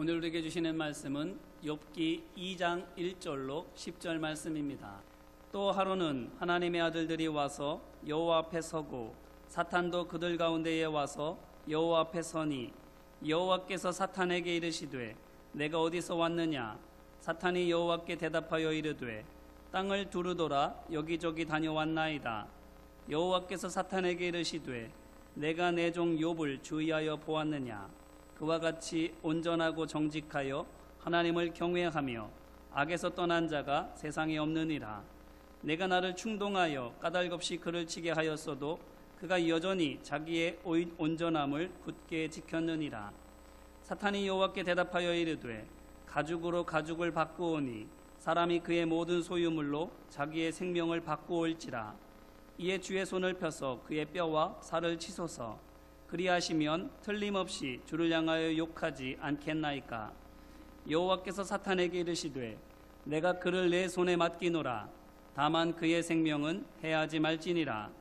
오늘 우리에게 주시는 말씀은 욥기 2장 1절로 10절 말씀입니다. 또 하루는 하나님의 아들들이 와서 여호와 앞에 서고 사탄도 그들 가운데에 와서 여호와 앞에 서니 여호와께서 사탄에게 이르시되 내가 어디서 왔느냐? 사탄이 여호와께 대답하여 이르되 땅을 두루돌아 여기저기 다녀왔나이다. 여호와께서 사탄에게 이르시되 내가 내 종 욥을 주의하여 보았느냐? 그와 같이 온전하고 정직하여 하나님을 경외하며 악에서 떠난 자가 세상에 없느니라. 내가 나를 충동하여 까닭없이 그를 치게 하였어도 그가 여전히 자기의 온전함을 굳게 지켰느니라. 사탄이 여호와께 대답하여 이르되 가죽으로 가죽을 바꾸오니 사람이 그의 모든 소유물로 자기의 생명을 바꾸올지라. 이에 주의 손을 펴서 그의 뼈와 살을 치소서. 그리하시면 틀림없이 주를 향하여 욕하지 않겠나이까. 여호와께서 사탄에게 이르시되 내가 그를 내 손에 맡기노라. 다만 그의 생명은 해하지 말지니라.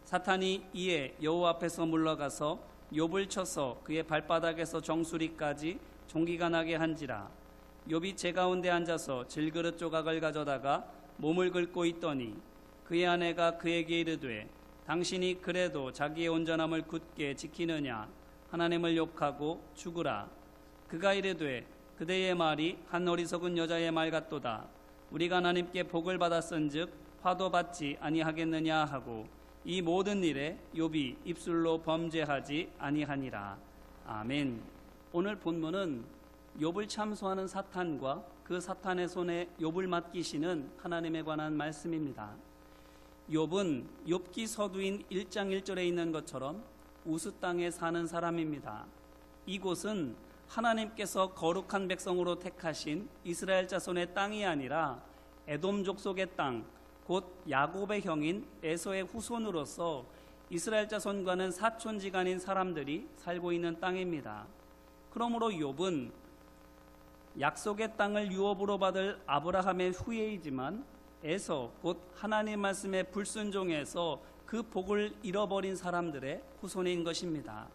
사탄이 이에 여호와 앞에서 물러가서 욥을 쳐서 그의 발바닥에서 정수리까지 종기가 나게 한지라. 욥이 제 가운데 앉아서 질그릇 조각을 가져다가 몸을 긁고 있더니 그의 아내가 그에게 이르되 당신이 그래도 자기의 온전함을 굳게 지키느냐? 하나님을 욕하고 죽으라. 그가 이르되 그대의 말이 한 어리석은 여자의 말 같도다. 우리가 하나님께 복을 받았은즉 화도 받지 아니하겠느냐 하고 이 모든 일에 욥이 입술로 범죄하지 아니하니라. 아멘. 오늘 본문은 욥을 참소하는 사탄과 그 사탄의 손에 욥을 맡기시는 하나님에 관한 말씀입니다. 욥은 욥기 서두인 1장 1절에 있는 것처럼 우스 땅에 사는 사람입니다. 이곳은 하나님께서 거룩한 백성으로 택하신 이스라엘 자손의 땅이 아니라 에돔 족속의 땅, 곧 야곱의 형인 에서의 후손으로서 이스라엘 자손과는 사촌지간인 사람들이 살고 있는 땅입니다. 그러므로 욥은 약속의 땅을 유업으로 받을 아브라함의 후예이지만 에서 곧 하나님 말씀에 불순종해서 그 복을 잃어버린 사람들의 후손인 것입니다.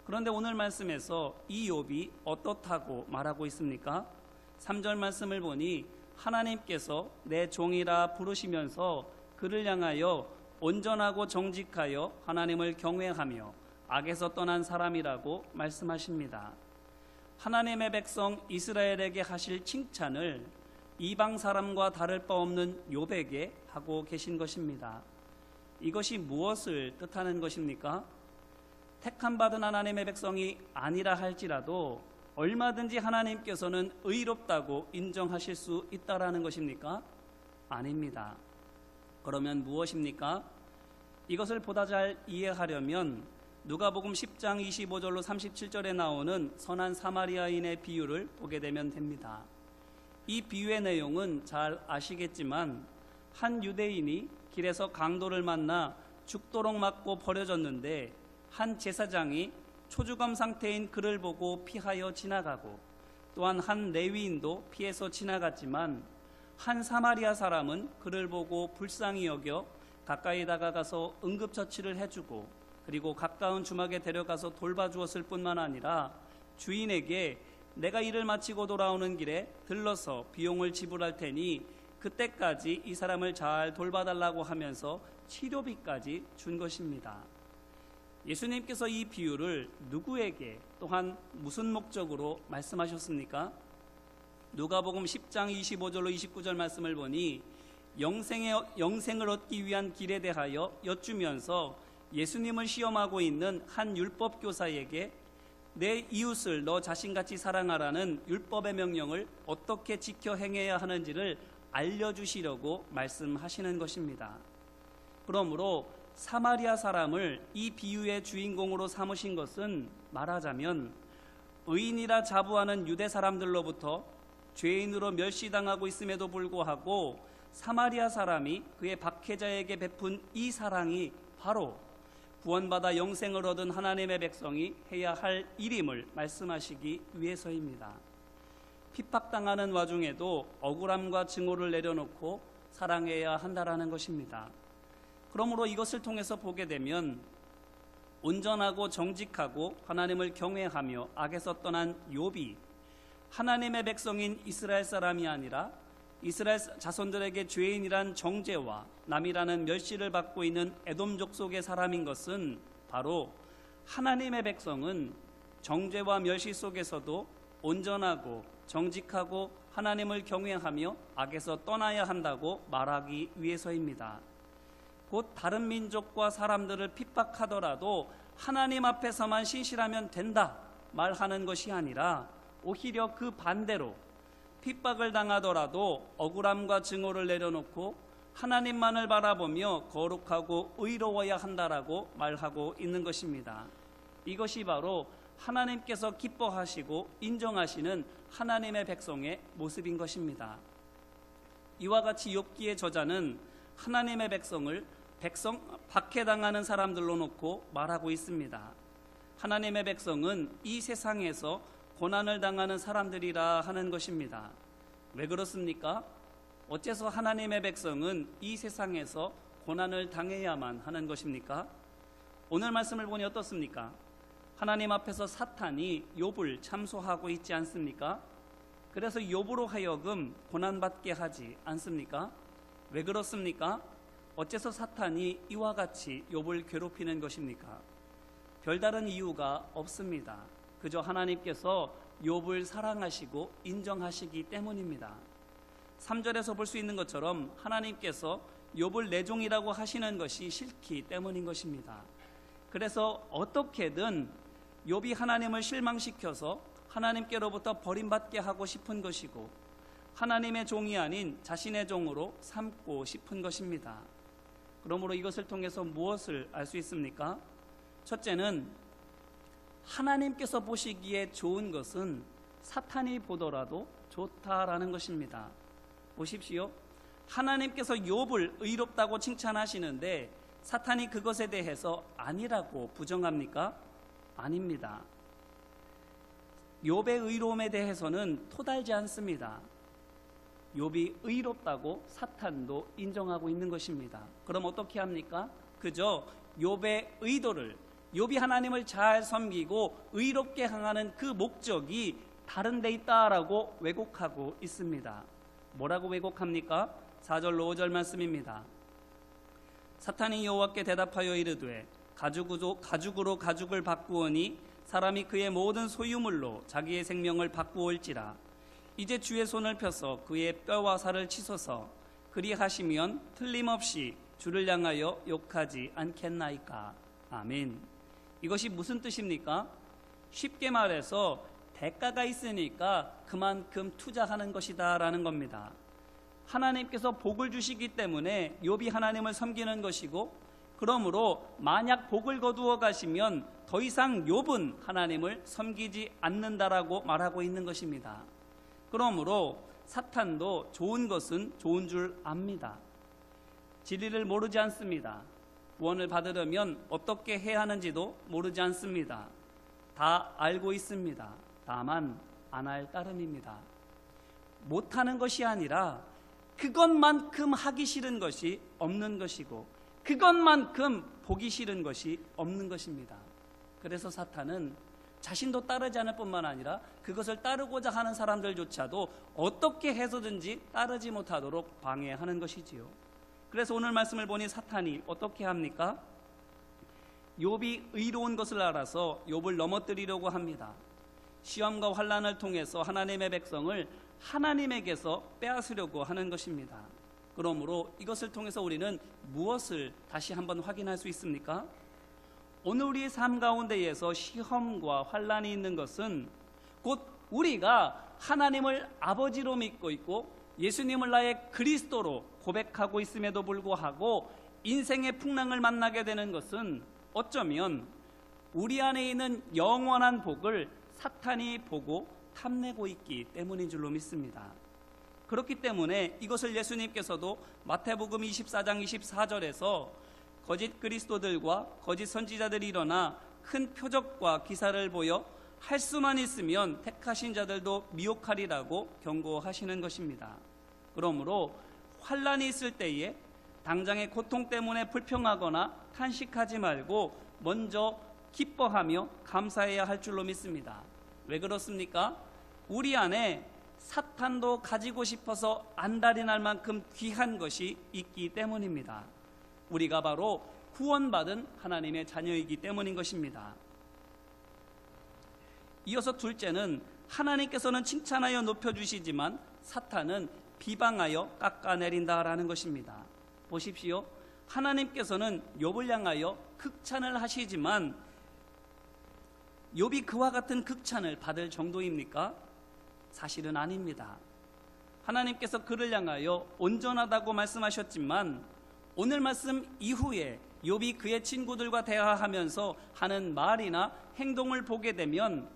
그런데 오늘 말씀에서 이 욥이 어떻다고 말하고 있습니까? 3절 말씀을 보니 하나님께서 내 종이라 부르시면서 그를 향하여 온전하고 정직하여 하나님을 경외하며 악에서 떠난 사람이라고 말씀하십니다. 하나님의 백성 이스라엘에게 하실 칭찬을 이방 사람과 다를 바 없는 욥에게 하고 계신 것입니다. 이것이 무엇을 뜻하는 것입니까? 택함받은 하나님의 백성이 아니라 할지라도 얼마든지 하나님께서는 의롭다고 인정하실 수 있다라는 것입니까? 아닙니다. 그러면 무엇입니까? 이것을 보다 잘 이해하려면 누가복음 10장 25절로 37절에 나오는 선한 사마리아인의 비유를 보게 되면 됩니다. 이 비유의 내용은 잘 아시겠지만 한 유대인이 길에서 강도를 만나 죽도록 맞고 버려졌는데 한 제사장이 초주검 상태인 그를 보고 피하여 지나가고 또한 한 레위인도 피해서 지나갔지만 한 사마리아 사람은 그를 보고 불쌍히 여겨 가까이 다가가서 응급처치를 해주고 그리고 가까운 주막에 데려가서 돌봐주었을 뿐만 아니라 주인에게 내가 일을 마치고 돌아오는 길에 들러서 비용을 지불할 테니 그때까지 이 사람을 잘 돌봐달라고 하면서 치료비까지 준 것입니다. 예수님께서 이 비유를 누구에게 또한 무슨 목적으로 말씀하셨습니까? 누가복음 10장 25절로 29절 말씀을 보니 영생을 얻기 위한 길에 대하여 여쭈면서 예수님을 시험하고 있는 한 율법교사에게 내 이웃을 너 자신같이 사랑하라는 율법의 명령을 어떻게 지켜 행해야 하는지를 알려주시려고 말씀하시는 것입니다. 그러므로 사마리아 사람을 이 비유의 주인공으로 삼으신 것은 말하자면 의인이라 자부하는 유대 사람들로부터 죄인으로 멸시당하고 있음에도 불구하고 사마리아 사람이 그의 박해자에게 베푼 이 사랑이 바로 구원받아 영생을 얻은 하나님의 백성이 해야 할 일임을 말씀하시기 위해서입니다. 핍박당하는 와중에도 억울함과 증오를 내려놓고 사랑해야 한다라는 것입니다. 그러므로 이것을 통해서 보게 되면 온전하고 정직하고 하나님을 경외하며 악에서 떠난 욥이 하나님의 백성인 이스라엘 사람이 아니라 이스라엘 자손들에게 죄인이란 정죄와 남이라는 멸시를 받고 있는 에돔족 속의 사람인 것은 바로 하나님의 백성은 정죄와 멸시 속에서도 온전하고 정직하고 하나님을 경외하며 악에서 떠나야 한다고 말하기 위해서입니다. 곧 다른 민족과 사람들을 핍박하더라도 하나님 앞에서만 신실하면 된다 말하는 것이 아니라 오히려 그 반대로 핍박을 당하더라도 억울함과 증오를 내려놓고 하나님만을 바라보며 거룩하고 의로워야 한다라고 말하고 있는 것입니다. 이것이 바로 하나님께서 기뻐하시고 인정하시는 하나님의 백성의 모습인 것입니다. 이와 같이 욥기의 저자는 하나님의 백성을 박해당하는 사람들로 놓고 말하고 있습니다. 하나님의 백성은 이 세상에서 고난을 당하는 사람들이라 하는 것입니다. 왜 그렇습니까? 어째서 하나님의 백성은 이 세상에서 고난을 당해야만 하는 것입니까? 오늘 말씀을 보니 어떻습니까? 하나님 앞에서 사탄이 욥을 참소하고 있지 않습니까? 그래서 욥으로 하여금 고난받게 하지 않습니까? 왜 그렇습니까? 어째서 사탄이 이와 같이 욥을 괴롭히는 것입니까? 별다른 이유가 없습니다. 그저 하나님께서 욥을 사랑하시고 인정하시기 때문입니다. 3절에서 볼 수 있는 것처럼 하나님께서 욥을 내 종이라고 하시는 것이 싫기 때문인 것입니다. 그래서 어떻게든 욥이 하나님을 실망시켜서 하나님께로부터 버림받게 하고 싶은 것이고 하나님의 종이 아닌 자신의 종으로 삼고 싶은 것입니다. 그러므로 이것을 통해서 무엇을 알 수 있습니까? 첫째는 하나님께서 보시기에 좋은 것은 사탄이 보더라도 좋다라는 것입니다. 보십시오. 하나님께서 욥을 의롭다고 칭찬하시는데 사탄이 그것에 대해서 아니라고 부정합니까? 아닙니다. 욥의 의로움에 대해서는 토달지 않습니다. 욥이 의롭다고 사탄도 인정하고 있는 것입니다. 그럼 어떻게 합니까? 그저 욥의 의도를, 욥이 하나님을 잘 섬기고 의롭게 행하는 그 목적이 다른 데 있다라고 왜곡하고 있습니다. 뭐라고 왜곡합니까? 4절로 5절 말씀입니다. 사탄이 여호와께 대답하여 이르되 가죽으로 가죽을 바꾸오니 사람이 그의 모든 소유물로 자기의 생명을 바꾸올지라. 이제 주의 손을 펴서 그의 뼈와 살을 치소서. 그리하시면 틀림없이 주를 향하여 욕하지 않겠나이까. 아멘. 이것이 무슨 뜻입니까? 쉽게 말해서 대가가 있으니까 그만큼 투자하는 것이다 라는 겁니다. 하나님께서 복을 주시기 때문에 욥이 하나님을 섬기는 것이고, 그러므로 만약 복을 거두어 가시면 더 이상 욥은 하나님을 섬기지 않는다라고 말하고 있는 것입니다. 그러므로 사탄도 좋은 것은 좋은 줄 압니다. 진리를 모르지 않습니다. 구원을 받으려면 어떻게 해야 하는지도 모르지 않습니다. 다 알고 있습니다. 다만 안 할 따름입니다. 못하는 것이 아니라 그것만큼 하기 싫은 것이 없는 것이고 그것만큼 보기 싫은 것이 없는 것입니다. 그래서 사탄은 자신도 따르지 않을 뿐만 아니라 그것을 따르고자 하는 사람들조차도 어떻게 해서든지 따르지 못하도록 방해하는 것이지요. 그래서 오늘 말씀을 보니 사탄이 어떻게 합니까? 욥이 의로운 것을 알아서 욥을 넘어뜨리려고 합니다. 시험과 환난을 통해서 하나님의 백성을 하나님에게서 빼앗으려고 하는 것입니다. 그러므로 이것을 통해서 우리는 무엇을 다시 한번 확인할 수 있습니까? 오늘 우리의 삶 가운데에서 시험과 환난이 있는 것은 곧 우리가 하나님을 아버지로 믿고 있고 예수님을 나의 그리스도로 고백하고 있음에도 불구하고 인생의 풍랑을 만나게 되는 것은 어쩌면 우리 안에 있는 영원한 복을 사탄이 보고 탐내고 있기 때문인 줄로 믿습니다. 그렇기 때문에 이것을 예수님께서도 마태복음 24장 24절에서 거짓 그리스도들과 거짓 선지자들이 일어나 큰 표적과 기사를 보여 할 수만 있으면 택하신 자들도 미혹하리라고 경고하시는 것입니다. 그러므로 환난이 있을 때에 당장의 고통 때문에 불평하거나 탄식하지 말고 먼저 기뻐하며 감사해야 할 줄로 믿습니다. 왜 그렇습니까? 우리 안에 사탄도 가지고 싶어서 안달이 날 만큼 귀한 것이 있기 때문입니다. 우리가 바로 구원받은 하나님의 자녀이기 때문인 것입니다. 이어서 둘째는 하나님께서는 칭찬하여 높여주시지만 사탄은 비방하여 깎아내린다라는 것입니다. 보십시오. 하나님께서는 욥을 향하여 극찬을 하시지만 욥이 그와 같은 극찬을 받을 정도입니까? 사실은 아닙니다. 하나님께서 그를 향하여 온전하다고 말씀하셨지만 오늘 말씀 이후에 욥이 그의 친구들과 대화하면서 하는 말이나 행동을 보게 되면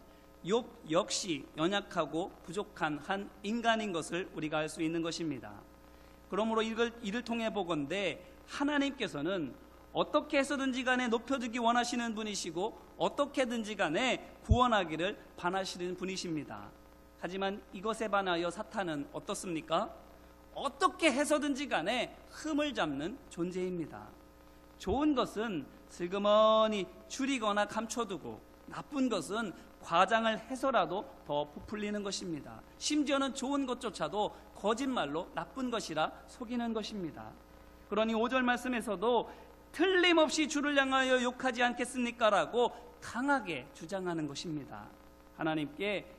욥 역시 연약하고 부족한 한 인간인 것을 우리가 알 수 있는 것입니다. 그러므로 이를 통해 보건대 하나님께서는 어떻게 해서든지 간에 높여주기 원하시는 분이시고 어떻게든지 간에 구원하기를 바라시는 분이십니다. 하지만 이것에 반하여 사탄은 어떻습니까? 어떻게 해서든지 간에 흠을 잡는 존재입니다. 좋은 것은 슬그머니 줄이거나 감춰두고 나쁜 것은 과장을 해서라도 더 부풀리는 것입니다. 심지어는 좋은 것조차도 거짓말로 나쁜 것이라 속이는 것입니다. 그러니 5절 말씀에서도 틀림없이 주를 향하여 욕하지 않겠습니까? 라고 강하게 주장하는 것입니다. 하나님께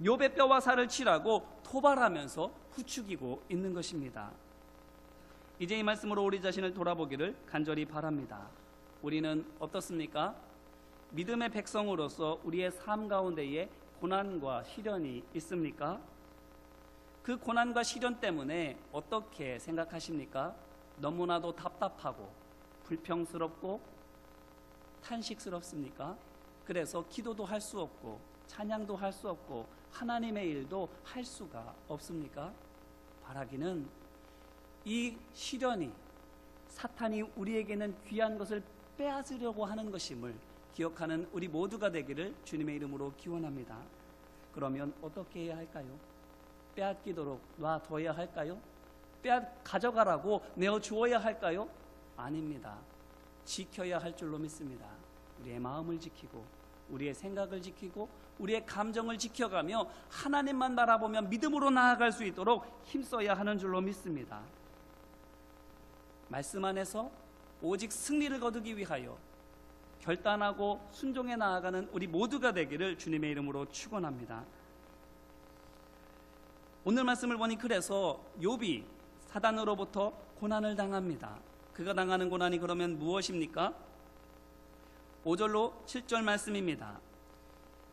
욥의 뼈와 살을 치라고 토발하면서 부추기고 있는 것입니다. 이제 이 말씀으로 우리 자신을 돌아보기를 간절히 바랍니다. 우리는 어떻습니까? 믿음의 백성으로서 우리의 삶 가운데에 고난과 시련이 있습니까? 그 고난과 시련 때문에 어떻게 생각하십니까? 너무나도 답답하고 불평스럽고 탄식스럽습니까? 그래서 기도도 할 수 없고 찬양도 할 수 없고 하나님의 일도 할 수가 없습니까? 바라기는 이 시련이 사탄이 우리에게는 귀한 것을 빼앗으려고 하는 것임을 기억하는 우리 모두가 되기를 주님의 이름으로 기원합니다. 그러면 어떻게 해야 할까요? 빼앗기도록 놔둬야 할까요? 가져가라고 내어주어야 할까요? 아닙니다. 지켜야 할 줄로 믿습니다. 우리의 마음을 지키고 우리의 생각을 지키고 우리의 감정을 지켜가며 하나님만 바라보며 믿음으로 나아갈 수 있도록 힘써야 하는 줄로 믿습니다. 말씀 안에서 오직 승리를 거두기 위하여 결단하고 순종해 나아가는 우리 모두가 되기를 주님의 이름으로 축원합니다. 오늘 말씀을 보니 그래서 욥이 사단으로부터 고난을 당합니다. 그가 당하는 고난이 그러면 무엇입니까? 5절로 7절 말씀입니다.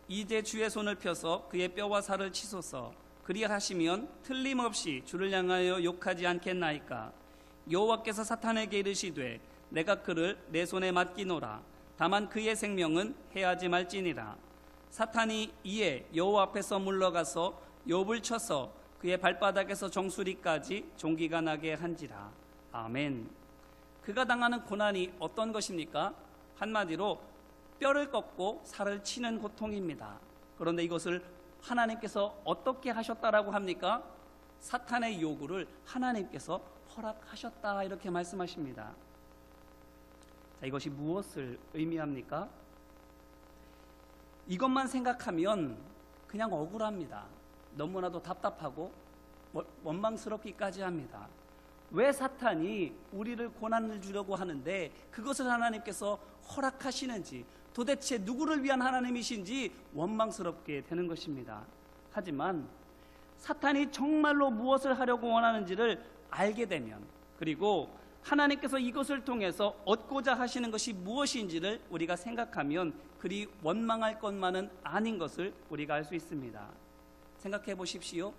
이제 주의 손을 펴서 그의 뼈와 살을 치소서. 그리하시면 틀림없이 주를 향하여 욕하지 않겠나이까. 여호와께서 사탄에게 이르시되 내가 그를 내 손에 맡기노라. 다만 그의 생명은 해하지 말지니라. 사탄이 이에 여호와 앞에서 물러가서 욥을 쳐서 그의 발바닥에서 정수리까지 종기가 나게 한지라. 아멘. 그가 당하는 고난이 어떤 것입니까? 한마디로 뼈를 꺾고 살을 치는 고통입니다. 그런데 이것을 하나님께서 어떻게 하셨다라고 합니까? 사탄의 요구를 하나님께서 허락하셨다 이렇게 말씀하십니다. 자, 이것이 무엇을 의미합니까? 이것만 생각하면 그냥 억울합니다. 너무나도 답답하고 원망스럽기까지 합니다. 왜 사탄이 우리를 고난을 주려고 하는데 그것을 하나님께서 허락하시는지, 도대체 누구를 위한 하나님이신지 원망스럽게 되는 것입니다. 하지만 사탄이 정말로 무엇을 하려고 원하는지를 알게 되면, 그리고 하나님께서 이것을 통해서 얻고자 하시는 것이 무엇인지를 우리가 생각하면 그리 원망할 것만은 아닌 것을 우리가 알 수 있습니다. 생각해 보십시오.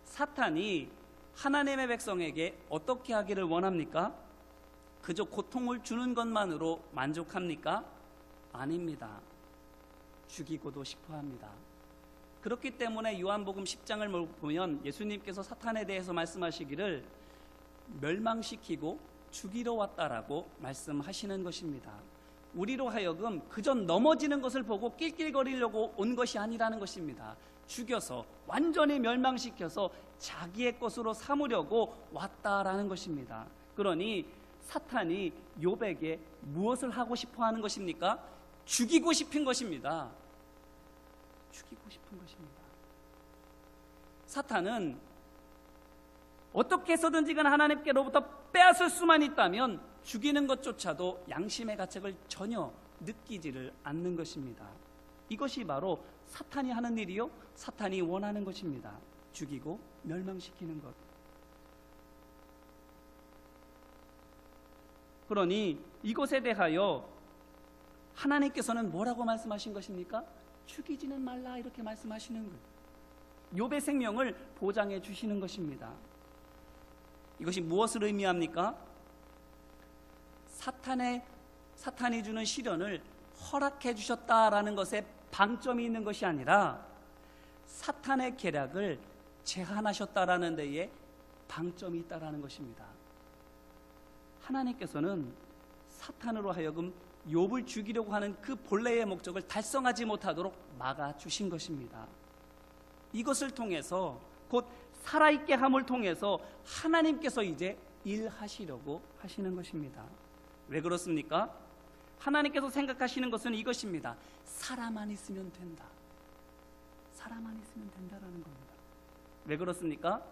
사탄이 하나님의 백성에게 어떻게 하기를 원합니까? 그저 고통을 주는 것만으로 만족합니까? 아닙니다. 죽이고도 싶어 합니다. 그렇기 때문에 요한복음 10장을 보면 예수님께서 사탄에 대해서 말씀하시기를 멸망시키고 죽이러 왔다라고 말씀하시는 것입니다. 우리로 하여금 그저 넘어지는 것을 보고 낄낄거리려고 온 것이 아니라는 것입니다. 죽여서 완전히 멸망시켜서 자기의 것으로 삼으려고 왔다라는 것입니다. 그러니 사탄이 욥에게 무엇을 하고 싶어 하는 것입니까? 죽이고 싶은 것입니다. 죽이고 싶은 것입니다. 사탄은 어떻게 해서든지 간 하나님께로부터 빼앗을 수만 있다면 죽이는 것조차도 양심의 가책을 전혀 느끼지를 않는 것입니다. 이것이 바로 사탄이 하는 일이요, 사탄이 원하는 것입니다. 죽이고 멸망시키는 것. 그러니 이것에 대하여 하나님께서는 뭐라고 말씀하신 것입니까? 죽이지는 말라, 이렇게 말씀하시는 거예요. 욥의 생명을 보장해 주시는 것입니다. 이것이 무엇을 의미합니까? 사탄이 주는 시련을 허락해 주셨다라는 것에 방점이 있는 것이 아니라 사탄의 계략을 제한하셨다라는 데에 방점이 있다라는 것입니다. 하나님께서는 사탄으로 하여금 욥을 죽이려고 하는 그 본래의 목적을 달성하지 못하도록 막아주신 것입니다. 이것을 통해서, 곧 살아있게 함을 통해서 하나님께서 이제 일하시려고 하시는 것입니다. 왜 그렇습니까? 하나님께서 생각하시는 것은 이것입니다. 사람만 있으면 된다. 사람만 있으면 된다라는 겁니다. 왜 그렇습니까?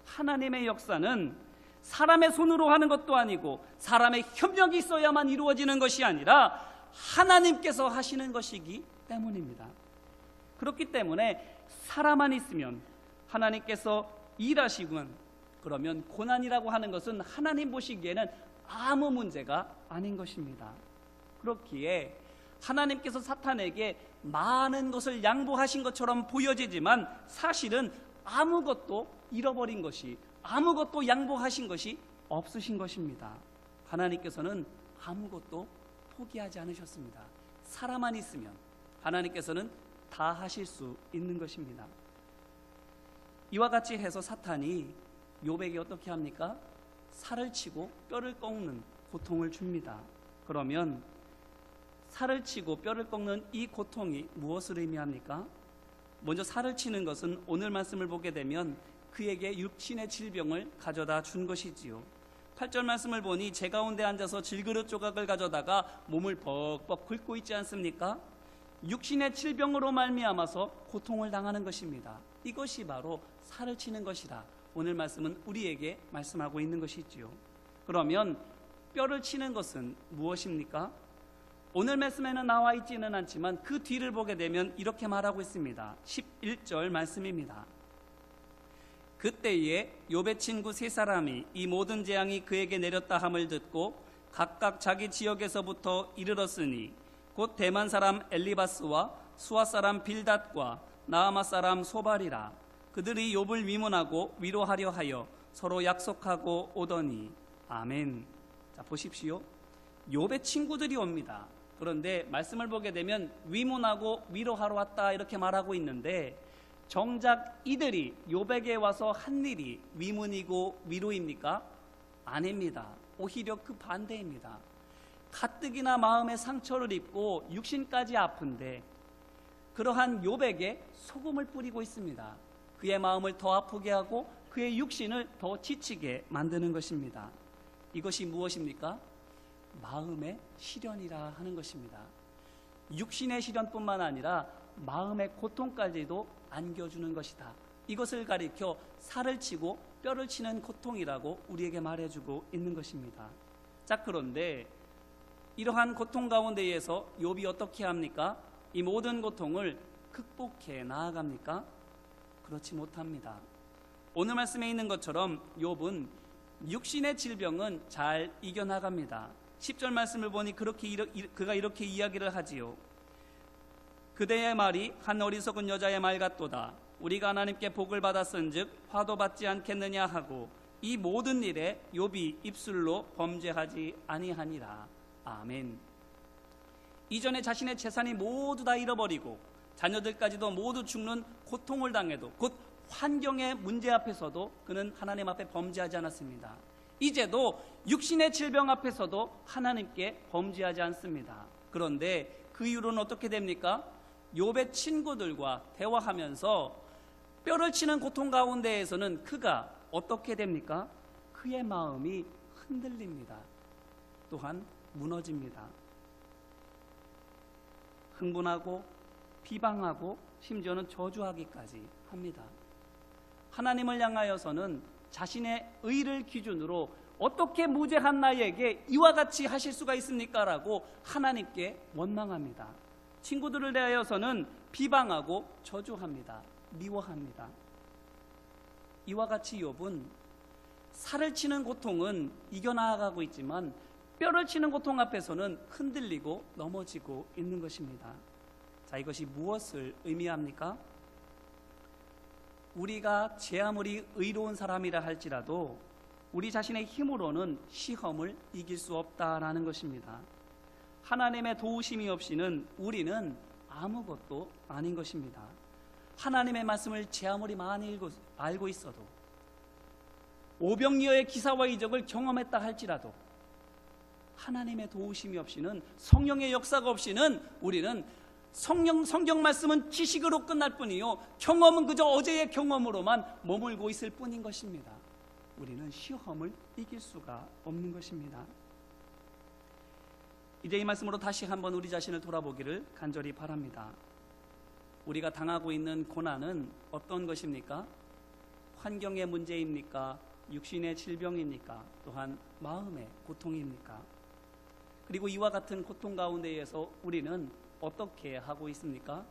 하나님의 역사는 사람의 손으로 하는 것도 아니고 사람의 협력이 있어야만 이루어지는 것이 아니라 하나님께서 하시는 것이기 때문입니다. 그렇기 때문에 사람만 있으면 하나님께서 일하시군, 그러면 고난이라고 하는 것은 하나님 보시기에는 아무 문제가 아닌 것입니다. 그렇기에 하나님께서 사탄에게 많은 것을 양보하신 것처럼 보여지지만 사실은 아무것도 잃어버린 것이, 아무것도 양보하신 것이 없으신 것입니다. 하나님께서는 아무것도 포기하지 않으셨습니다. 사람만 있으면 하나님께서는 다 하실 수 있는 것입니다. 이와 같이 해서 사탄이 욥에게 어떻게 합니까? 살을 치고 뼈를 꺾는 고통을 줍니다. 그러면 살을 치고 뼈를 꺾는 이 고통이 무엇을 의미합니까? 먼저 살을 치는 것은 오늘 말씀을 보게 되면 그에게 육신의 질병을 가져다 준 것이지요. 8절 말씀을 보니 제 가운데 앉아서 질그릇 조각을 가져다가 몸을 벅벅 긁고 있지 않습니까? 육신의 질병으로 말미암아서 고통을 당하는 것입니다. 이것이 바로 살을 치는 것이다. 오늘 말씀은 우리에게 말씀하고 있는 것이지요. 그러면 뼈를 치는 것은 무엇입니까? 오늘 말씀에는 나와 있지는 않지만 그 뒤를 보게 되면 이렇게 말하고 있습니다. 11절 말씀입니다. 그때에 욥의 친구 세 사람이 이 모든 재앙이 그에게 내렸다 함을 듣고 각각 자기 지역에서부터 이르렀으니 곧 대만 사람 엘리바스와 수아 사람 빌닷과 나아마 사람 소발이라. 그들이 욥을 위문하고 위로하려 하여 서로 약속하고 오더니. 아멘. 자, 보십시오. 욥의 친구들이 옵니다. 그런데 말씀을 보게 되면 위문하고 위로하러 왔다 이렇게 말하고 있는데 정작 이들이 욥에게 와서 한 일이 위문이고 위로입니까? 아닙니다. 오히려 그 반대입니다. 가뜩이나 마음에 상처를 입고 육신까지 아픈데 그러한 욥에게 소금을 뿌리고 있습니다. 그의 마음을 더 아프게 하고 그의 육신을 더 지치게 만드는 것입니다. 이것이 무엇입니까? 마음의 시련이라 하는 것입니다. 육신의 시련뿐만 아니라 마음의 고통까지도 안겨주는 것이다. 이것을 가리켜 살을 치고 뼈를 치는 고통이라고 우리에게 말해주고 있는 것입니다. 자, 그런데 이러한 고통 가운데에서 욥이 어떻게 합니까? 이 모든 고통을 극복해 나아갑니까? 그렇지 못합니다. 오늘 말씀에 있는 것처럼 욥은 육신의 질병은 잘 이겨나갑니다. 10절 말씀을 보니 그가 이렇게 이야기를 하지요. 그대의 말이 한 어리석은 여자의 말 같도다. 우리가 하나님께 복을 받았은즉 화도 받지 않겠느냐 하고 이 모든 일에 욥이 입술로 범죄하지 아니하니라. 아멘. 이전에 자신의 재산이 모두 다 잃어버리고 자녀들까지도 모두 죽는 고통을 당해도, 곧 환경의 문제 앞에서도 그는 하나님 앞에 범죄하지 않았습니다. 이제도 육신의 질병 앞에서도 하나님께 범죄하지 않습니다. 그런데 그 이후로는 어떻게 됩니까? 욥의 친구들과 대화하면서 뼈를 치는 고통 가운데에서는 그가 어떻게 됩니까? 그의 마음이 흔들립니다. 또한 무너집니다. 흥분하고 비방하고 심지어는 저주하기까지 합니다. 하나님을 향하여서는 자신의 의를 기준으로 어떻게 무죄한 나에게 이와 같이 하실 수가 있습니까? 라고 하나님께 원망합니다. 친구들을 대하여서는 비방하고 저주합니다. 미워합니다. 이와 같이 욥은 살을 치는 고통은 이겨나가고 있지만 뼈를 치는 고통 앞에서는 흔들리고 넘어지고 있는 것입니다. 자, 이것이 무엇을 의미합니까? 우리가 제 아무리 의로운 사람이라 할지라도 우리 자신의 힘으로는 시험을 이길 수 없다라는 것입니다. 하나님의 도우심이 없이는 우리는 아무것도 아닌 것입니다. 하나님의 말씀을 제 아무리 많이 알고 있어도, 오병이어의 기사와 이적을 경험했다 할지라도 하나님의 도우심이 없이는, 성령의 역사가 없이는 우리는 성경 말씀은 지식으로 끝날 뿐이요 경험은 그저 어제의 경험으로만 머물고 있을 뿐인 것입니다. 우리는 시험을 이길 수가 없는 것입니다. 이제 이 말씀으로 다시 한번 우리 자신을 돌아보기를 간절히 바랍니다. 우리가 당하고 있는 고난은 어떤 것입니까? 환경의 문제입니까? 육신의 질병입니까? 또한 마음의 고통입니까? 그리고 이와 같은 고통 가운데에서 우리는 어떻게 하고 있습니까?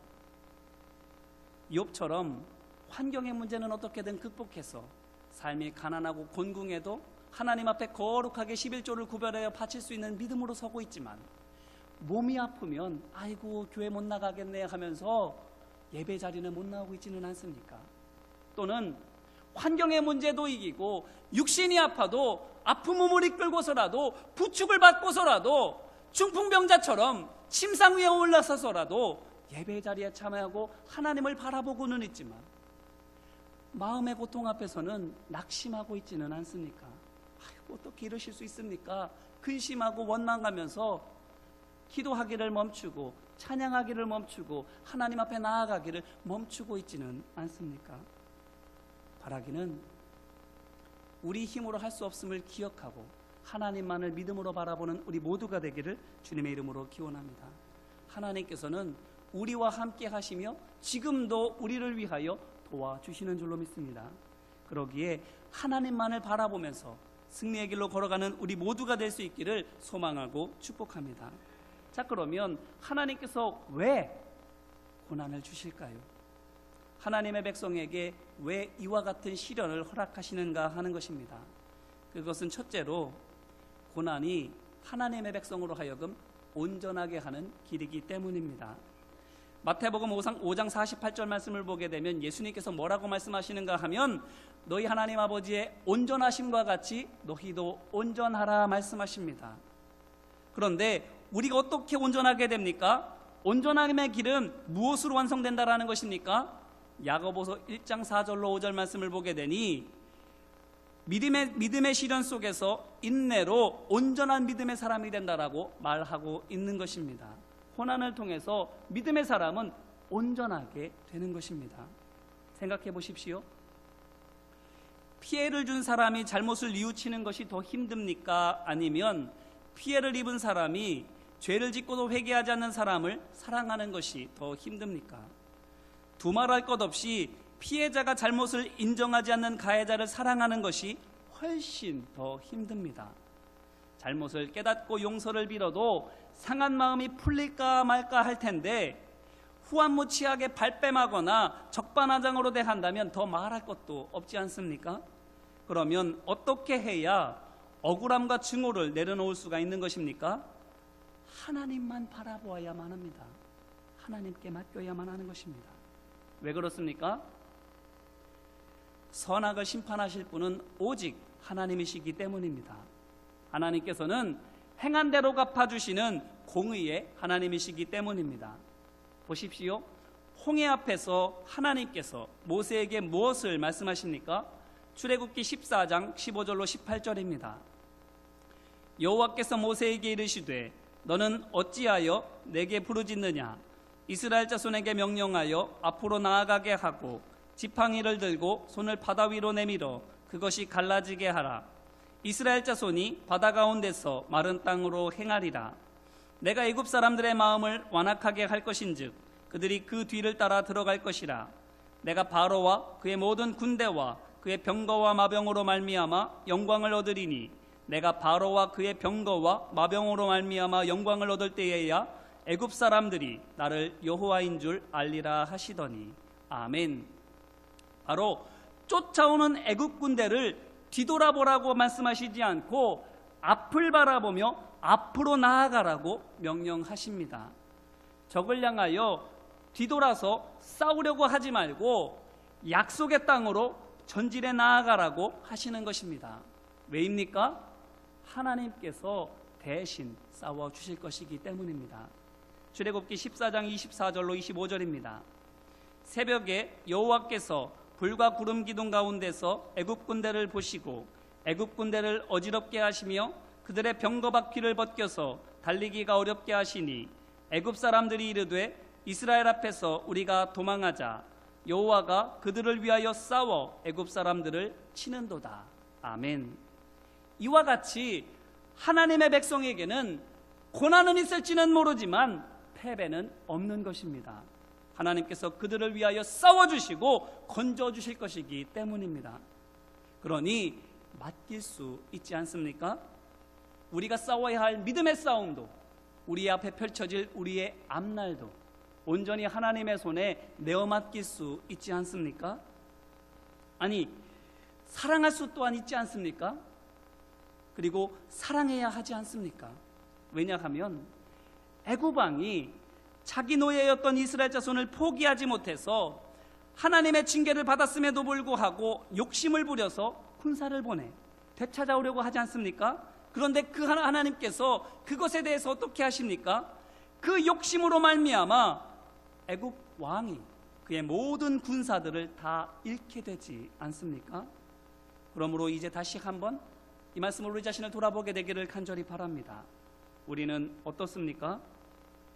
욥처럼 환경의 문제는 어떻게든 극복해서 삶이 가난하고 곤궁해도 하나님 앞에 거룩하게 11조를 구별하여 바칠 수 있는 믿음으로 서고 있지만, 몸이 아프면 아이고 교회 못 나가겠네 하면서 예배 자리는 못 나오고 있지는 않습니까? 또는 환경의 문제도 이기고 육신이 아파도 아픈 몸을 이끌고서라도 부축을 받고서라도 중풍병자처럼 침상 위에 올라서서라도 예배 자리에 참여하고 하나님을 바라보고는 있지만 마음의 고통 앞에서는 낙심하고 있지는 않습니까? 어떻게 이러실 수 있습니까? 근심하고 원망하면서 기도하기를 멈추고 찬양하기를 멈추고 하나님 앞에 나아가기를 멈추고 있지는 않습니까? 바라기는 우리 힘으로 할 수 없음을 기억하고 하나님만을 믿음으로 바라보는 우리 모두가 되기를 주님의 이름으로 기원합니다. 하나님께서는 우리와 함께 하시며 지금도 우리를 위하여 도와주시는 줄로 믿습니다. 그러기에 하나님만을 바라보면서 승리의 길로 걸어가는 우리 모두가 될 수 있기를 소망하고 축복합니다. 자, 그러면 하나님께서 왜 고난을 주실까요? 하나님의 백성에게 왜 이와 같은 시련을 허락하시는가 하는 것입니다. 그것은 첫째로 고난이 하나님의 백성으로 하여금 온전하게 하는 길이기 때문입니다. 마태복음 5장 48절 말씀을 보게 되면 예수님께서 뭐라고 말씀하시는가 하면 너희 하나님 아버지의 온전하심과 같이 너희도 온전하라 말씀하십니다. 그런데 우리가 어떻게 온전하게 됩니까? 온전함의 길은 무엇으로 완성된다라는 것입니까? 야고보서 1장 4절로 5절 말씀을 보게 되니 믿음의 시련 속에서 인내로 온전한 믿음의 사람이 된다라고 말하고 있는 것입니다. 고난을 통해서 믿음의 사람은 온전하게 되는 것입니다. 생각해 보십시오. 피해를 준 사람이 잘못을 뉘우치는 것이 더 힘듭니까? 아니면 피해를 입은 사람이 죄를 짓고도 회개하지 않는 사람을 사랑하는 것이 더 힘듭니까? 두말할 것 없이 피해자가 잘못을 인정하지 않는 가해자를 사랑하는 것이 훨씬 더 힘듭니다. 잘못을 깨닫고 용서를 빌어도 상한 마음이 풀릴까 말까 할 텐데 후한무치하게 발뺌하거나 적반하장으로 대한다면 더 말할 것도 없지 않습니까? 그러면 어떻게 해야 억울함과 증오를 내려놓을 수가 있는 것입니까? 하나님만 바라보아야만 합니다. 하나님께 맡겨야만 하는 것입니다. 왜 그렇습니까? 선악을 심판하실 분은 오직 하나님이시기 때문입니다. 하나님께서는 행한 대로 갚아주시는 공의의 하나님이시기 때문입니다. 보십시오. 홍해 앞에서 하나님께서 모세에게 무엇을 말씀하십니까? 출애굽기 14장 15절로 18절입니다. 여호와께서 모세에게 이르시되 너는 어찌하여 내게 부르짖느냐? 이스라엘 자손에게 명령하여 앞으로 나아가게 하고 지팡이를 들고 손을 바다 위로 내밀어 그것이 갈라지게 하라. 이스라엘 자손이 바다 가운데서 마른 땅으로 행하리라. 내가 애굽 사람들의 마음을 완악하게 할 것인즉 그들이 그 뒤를 따라 들어갈 것이라. 내가 바로와 그의 모든 군대와 그의 병거와 마병으로 말미암아 영광을 얻으리니 내가 바로와 그의 병거와 마병으로 말미암아 영광을 얻을 때에야 애굽 사람들이 나를 여호와인 줄 알리라 하시더니 아멘. 바로 쫓아오는 애굽 군대를 뒤돌아보라고 말씀하시지 않고 앞을 바라보며 앞으로 나아가라고 명령하십니다. 적을 향하여 뒤돌아서 싸우려고 하지 말고 약속의 땅으로 전진해 나아가라고 하시는 것입니다. 왜입니까? 하나님께서 대신 싸워주실 것이기 때문입니다. 출애굽기 14장 24절로 25절입니다. 새벽에 여호와께서 불과 구름 기둥 가운데서 애굽 군대를 보시고 애굽 군대를 어지럽게 하시며 그들의 병거 바퀴를 벗겨서 달리기가 어렵게 하시니 애굽 사람들이 이르되 이스라엘 앞에서 우리가 도망하자. 여호와가 그들을 위하여 싸워 애굽 사람들을 치는도다. 아멘. 이와 같이 하나님의 백성에게는 고난은 있을지는 모르지만 패배는 없는 것입니다. 하나님께서 그들을 위하여 싸워주시고 건져주실 것이기 때문입니다. 그러니 맡길 수 있지 않습니까? 우리가 싸워야 할 믿음의 싸움도, 우리 앞에 펼쳐질 우리의 앞날도 온전히 하나님의 손에 내어 맡길 수 있지 않습니까? 아니, 사랑할 수 또한 있지 않습니까? 그리고 사랑해야 하지 않습니까? 왜냐하면 애굽 왕이 자기 노예였던 이스라엘 자손을 포기하지 못해서 하나님의 징계를 받았음에도 불구하고 욕심을 부려서 군사를 보내 되찾아오려고 하지 않습니까? 그런데 그 하나님께서 그것에 대해서 어떻게 하십니까? 그 욕심으로 말미암아 애굽 왕이 그의 모든 군사들을 다 잃게 되지 않습니까? 그러므로 이제 다시 한번 이 말씀으로 우리 자신을 돌아보게 되기를 간절히 바랍니다. 우리는 어떻습니까?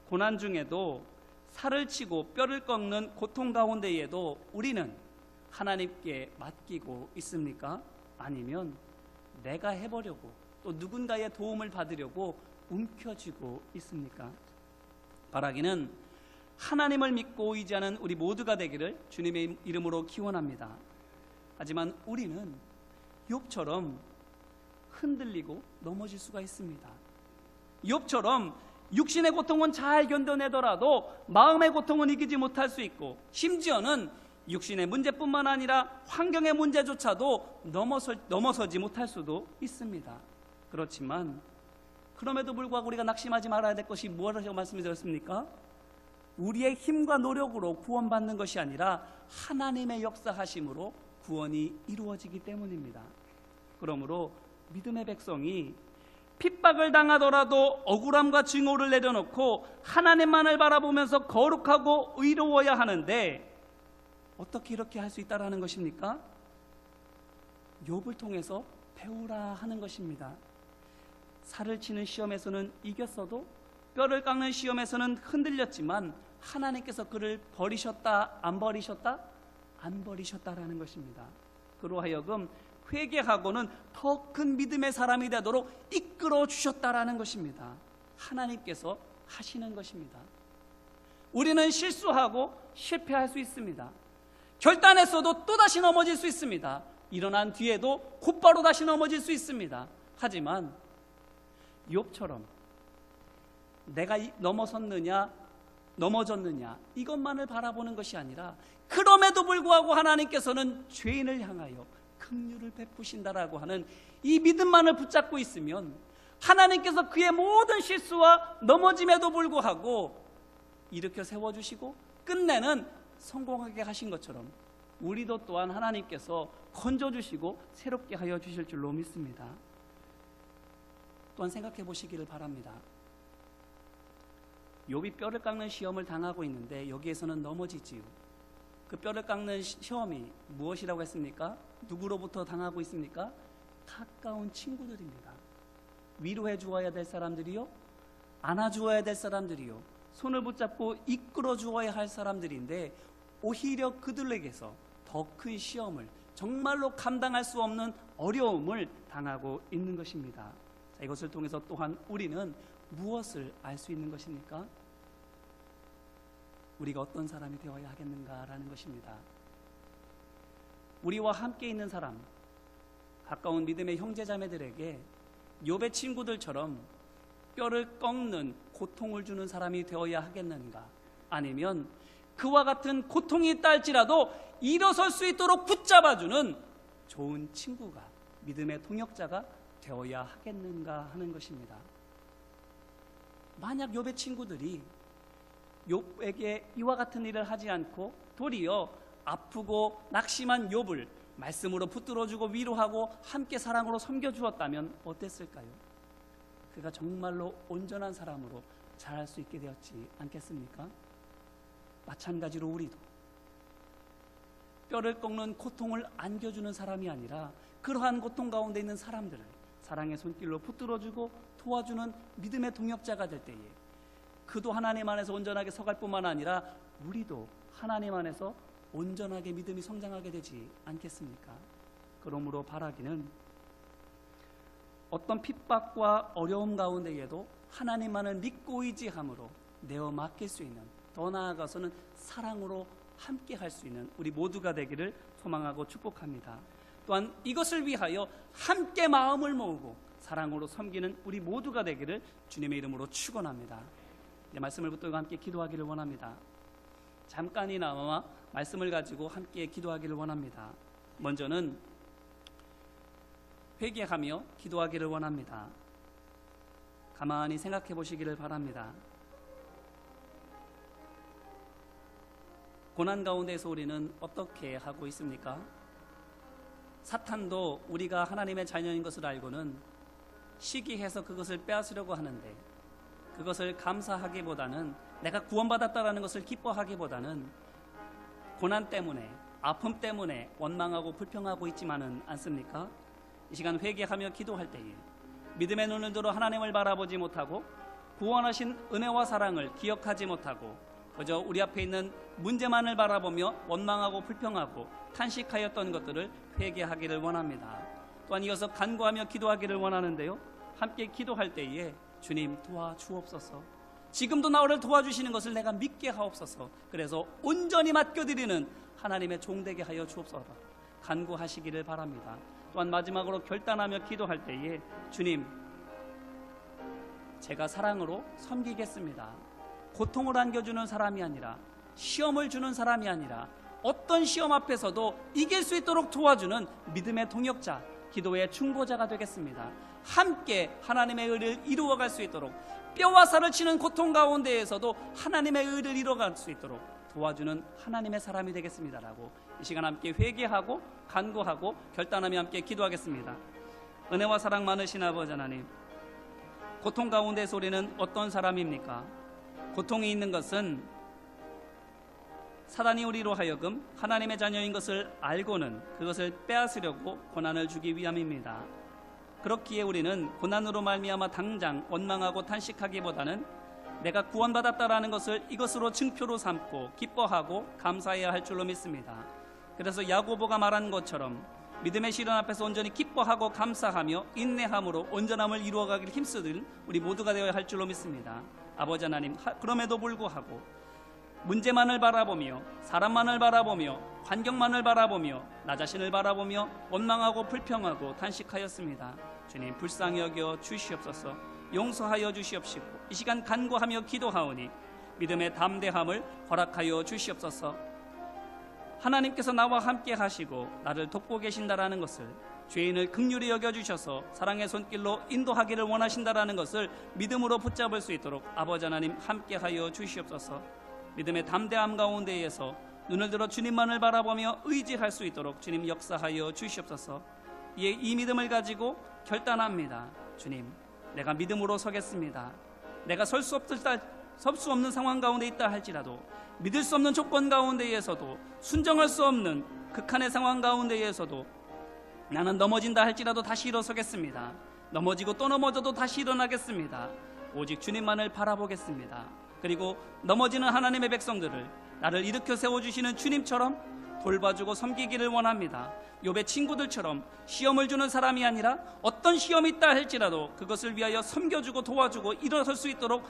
고난 중에도 살을 치고 뼈를 꺾는 고통 가운데에도 우리는 하나님께 맡기고 있습니까? 아니면 내가 해보려고 또 누군가의 도움을 받으려고 움켜쥐고 있습니까? 바라기는 하나님을 믿고 의지하는 우리 모두가 되기를 주님의 이름으로 기원합니다. 하지만 우리는 욥처럼 흔들리고 넘어질 수가 있습니다. 욥처럼 육신의 고통은 잘 견뎌내더라도 마음의 고통은 이기지 못할 수 있고, 심지어는 육신의 문제뿐만 아니라 환경의 문제조차도 넘어서지 못할 수도 있습니다. 그렇지만 그럼에도 불구하고 우리가 낙심하지 말아야 될 것이 무엇이라고 말씀드렸습니까? 우리의 힘과 노력으로 구원받는 것이 아니라 하나님의 역사하심으로 구원이 이루어지기 때문입니다. 그러므로 믿음의 백성이 핍박을 당하더라도 억울함과 증오를 내려놓고 하나님만을 바라보면서 거룩하고 의로워야 하는데, 어떻게 이렇게 할 수 있다라는 것입니까? 욥을 통해서 배우라 하는 것입니다. 살을 치는 시험에서는 이겼어도 뼈를 깎는 시험에서는 흔들렸지만 하나님께서 그를 버리셨다, 안 버리셨다? 안 버리셨다라는 것입니다. 그로 하여금 회개하고는 더 큰 믿음의 사람이 되도록 이끌어 주셨다라는 것입니다. 하나님께서 하시는 것입니다. 우리는 실수하고 실패할 수 있습니다. 결단했어도 또다시 넘어질 수 있습니다. 일어난 뒤에도 곧바로 다시 넘어질 수 있습니다. 하지만 욥처럼 내가 넘어섰느냐 넘어졌느냐 이것만을 바라보는 것이 아니라, 그럼에도 불구하고 하나님께서는 죄인을 향하여 긍휼을 베푸신다라고 하는 이 믿음만을 붙잡고 있으면, 하나님께서 그의 모든 실수와 넘어짐에도 불구하고 일으켜 세워주시고 끝내는 성공하게 하신 것처럼 우리도 또한 하나님께서 건져주시고 새롭게 하여 주실 줄로 믿습니다. 또한 생각해 보시기를 바랍니다. 욥이 뼈를 깎는 시험을 당하고 있는데 여기에서는 넘어지지요. 그 뼈를 깎는 시험이 무엇이라고 했습니까? 누구로부터 당하고 있습니까? 가까운 친구들입니다. 위로해 주어야 될 사람들이요, 안아주어야 될 사람들이요, 손을 붙잡고 이끌어 주어야 할 사람들인데, 오히려 그들에게서 더 큰 시험을, 정말로 감당할 수 없는 어려움을 당하고 있는 것입니다. 자, 이것을 통해서 또한 우리는 무엇을 알 수 있는 것입니까? 우리가 어떤 사람이 되어야 하겠는가라는 것입니다. 우리와 함께 있는 사람, 가까운 믿음의 형제자매들에게 욥의 친구들처럼 뼈를 꺾는 고통을 주는 사람이 되어야 하겠는가? 아니면 그와 같은 고통이 있다 할지라도 일어설 수 있도록 붙잡아주는 좋은 친구가, 믿음의 동역자가 되어야 하겠는가 하는 것입니다. 만약 욥의 친구들이 욥에게 이와 같은 일을 하지 않고 도리어 아프고 낙심한 욥을 말씀으로 붙들어주고 위로하고 함께 사랑으로 섬겨주었다면 어땠을까요? 그가 정말로 온전한 사람으로 자랄 수 있게 되었지 않겠습니까? 마찬가지로 우리도 뼈를 꺾는 고통을 안겨주는 사람이 아니라 그러한 고통 가운데 있는 사람들을 사랑의 손길로 붙들어주고 도와주는 믿음의 동역자가 될 때에 그도 하나님 안에서 온전하게 서갈 뿐만 아니라 우리도 하나님 안에서 온전하게 믿음이 성장하게 되지 않겠습니까? 그러므로 바라기는 어떤 핍박과 어려움 가운데에도 하나님만을 믿고 의지함으로 내어 맡길 수 있는, 더 나아가서는 사랑으로 함께 할 수 있는 우리 모두가 되기를 소망하고 축복합니다. 또한 이것을 위하여 함께 마음을 모으고 사랑으로 섬기는 우리 모두가 되기를 주님의 이름으로 축원합니다. 말씀을 붙들고 함께 기도하기를 원합니다. 잠깐이나마 말씀을 가지고 함께 기도하기를 원합니다. 먼저는 회개하며 기도하기를 원합니다. 가만히 생각해 보시기를 바랍니다. 고난 가운데서 우리는 어떻게 하고 있습니까? 사탄도 우리가 하나님의 자녀인 것을 알고는 시기해서 그것을 빼앗으려고 하는데, 그것을 감사하기보다는, 내가 구원받았다라는 것을 기뻐하기보다는 고난 때문에, 아픔 때문에 원망하고 불평하고 있지만은 않습니까? 이 시간 회개하며 기도할 때에 믿음의 눈을 들어 하나님을 바라보지 못하고 구원하신 은혜와 사랑을 기억하지 못하고 그저 우리 앞에 있는 문제만을 바라보며 원망하고 불평하고 탄식하였던 것들을 회개하기를 원합니다. 또한 이어서 간구하며 기도하기를 원하는데요, 함께 기도할 때에 주님 도와주옵소서, 지금도 나를 도와주시는 것을 내가 믿게 하옵소서, 그래서 온전히 맡겨드리는 하나님의 종되게 하여 주옵소서 간구하시기를 바랍니다. 또한 마지막으로 결단하며 기도할 때에 주님, 제가 사랑으로 섬기겠습니다. 고통을 안겨주는 사람이 아니라, 시험을 주는 사람이 아니라, 어떤 시험 앞에서도 이길 수 있도록 도와주는 믿음의 동역자, 기도의 중보자가 되겠습니다. 함께 하나님의 의를 이루어갈 수 있도록, 뼈와 살을 치는 고통 가운데에서도 하나님의 의를 이루어갈 수 있도록 도와주는 하나님의 사람이 되겠습니다라고 이 시간 함께 회개하고 간구하고 결단하며 함께 기도하겠습니다. 은혜와 사랑 많으신 아버지 하나님, 고통 가운데서 우리는 어떤 사람입니까? 고통이 있는 것은 사단이 우리로 하여금 하나님의 자녀인 것을 알고는 그것을 빼앗으려고 고난을 주기 위함입니다. 그렇기에 우리는 고난으로 말미암아 당장 원망하고 탄식하기보다는 내가 구원받았다라는 것을 이것으로 증표로 삼고 기뻐하고 감사해야 할 줄로 믿습니다. 그래서 야고보가 말한 것처럼 믿음의 시련 앞에서 온전히 기뻐하고 감사하며 인내함으로 온전함을 이루어가기를 힘쓰는 우리 모두가 되어야 할 줄로 믿습니다. 아버지 하나님, 그럼에도 불구하고 문제만을 바라보며 사람만을 바라보며 환경만을 바라보며 나 자신을 바라보며 원망하고 불평하고 탄식하였습니다. 주님, 불쌍히 여겨 주시옵소서, 용서하여 주시옵시고 이 시간 간구하며 기도하오니 믿음의 담대함을 허락하여 주시옵소서. 하나님께서 나와 함께 하시고 나를 돕고 계신다라는 것을, 죄인을 긍휼히 여겨주셔서 사랑의 손길로 인도하기를 원하신다라는 것을 믿음으로 붙잡을 수 있도록 아버지 하나님 함께하여 주시옵소서. 믿음의 담대함 가운데에서 눈을 들어 주님만을 바라보며 의지할 수 있도록 주님 역사하여 주시옵소서. 이에 이 믿음을 가지고 결단합니다. 주님, 내가 믿음으로 서겠습니다. 내가 설 수 없는 상황 가운데 있다 할지라도, 믿을 수 없는 조건 가운데에서도, 순정할 수 없는 극한의 상황 가운데에서도 나는 넘어진다 할지라도 다시 일어서겠습니다. 넘어지고 또 넘어져도 다시 일어나겠습니다. 오직 주님만을 바라보겠습니다. 그리고 넘어지는 하나님의 백성들을 나를 일으켜 세워주시는 주님처럼 돌봐주고 섬기기를 원합니다. 욥의 친구들처럼 시험을 주는 사람이 아니라 어떤 시험이 있다 할지라도 그것을 위하여 섬겨주고 도와주고 일어설 수 있도록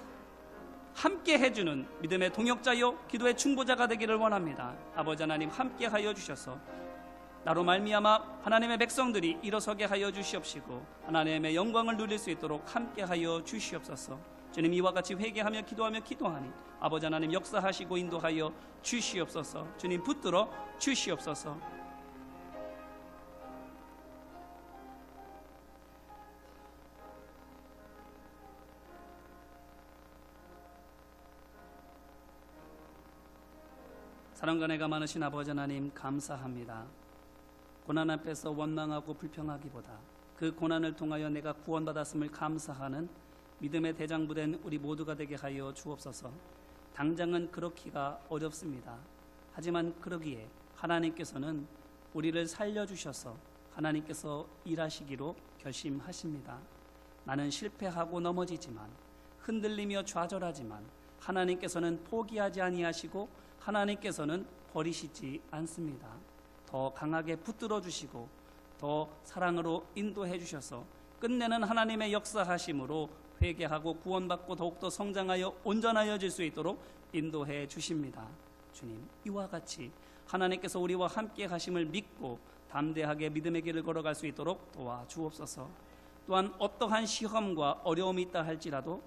함께 해주는 믿음의 동역자요 기도의 중보자가 되기를 원합니다. 아버지 하나님 함께하여 주셔서 나로 말미암아 하나님의 백성들이 일어서게 하여 주시옵시고 하나님의 영광을 누릴 수 있도록 함께하여 주시옵소서. 주님, 이와 같이 회개하며 기도하니 아버지 하나님 역사하시고 인도하여 주시옵소서. 주님, 붙들어 주시옵소서. 사랑과 은혜가 많으신 아버지 하나님 감사합니다. 고난 앞에서 원망하고 불평하기보다 그 고난을 통하여 내가 구원받았음을 감사하는 믿음의 대장부된 우리 모두가 되게 하여 주옵소서. 당장은 그렇기가 어렵습니다. 하지만 그러기에 하나님께서는 우리를 살려주셔서 하나님께서 일하시기로 결심하십니다. 나는 실패하고 넘어지지만 흔들리며 좌절하지만 하나님께서는 포기하지 아니하시고 하나님께서는 버리시지 않습니다. 더 강하게 붙들어 주시고 더 사랑으로 인도해 주셔서 끝내는 하나님의 역사하심으로 회개하고 구원받고 더욱더 성장하여 온전하여질 수 있도록 인도해 주십니다. 주님, 이와 같이 하나님께서 우리와 함께 하심을 믿고 담대하게 믿음의 길을 걸어갈 수 있도록 도와주옵소서. 또한 어떠한 시험과 어려움이 있다 할지라도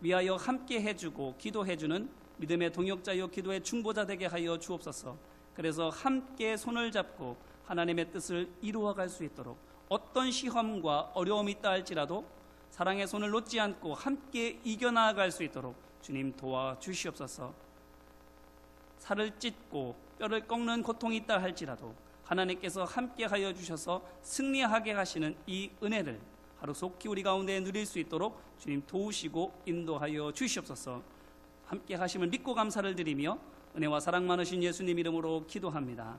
위하여 함께 해주고 기도해주는 믿음의 동역자요 기도의 중보자 되게 하여 주옵소서. 그래서 함께 손을 잡고 하나님의 뜻을 이루어갈 수 있도록 어떤 시험과 어려움이 있다 할지라도 사랑의 손을 놓지 않고 함께 이겨나갈 수 있도록 주님 도와주시옵소서. 살을 찢고 뼈를 꺾는 고통이 있다 할지라도 하나님께서 함께 하여 주셔서 승리하게 하시는 이 은혜를 하루속히 우리 가운데 누릴 수 있도록 주님 도우시고 인도하여 주시옵소서. 함께 하심을 믿고 감사를 드리며 은혜와 사랑 많으신 예수님 이름으로 기도합니다.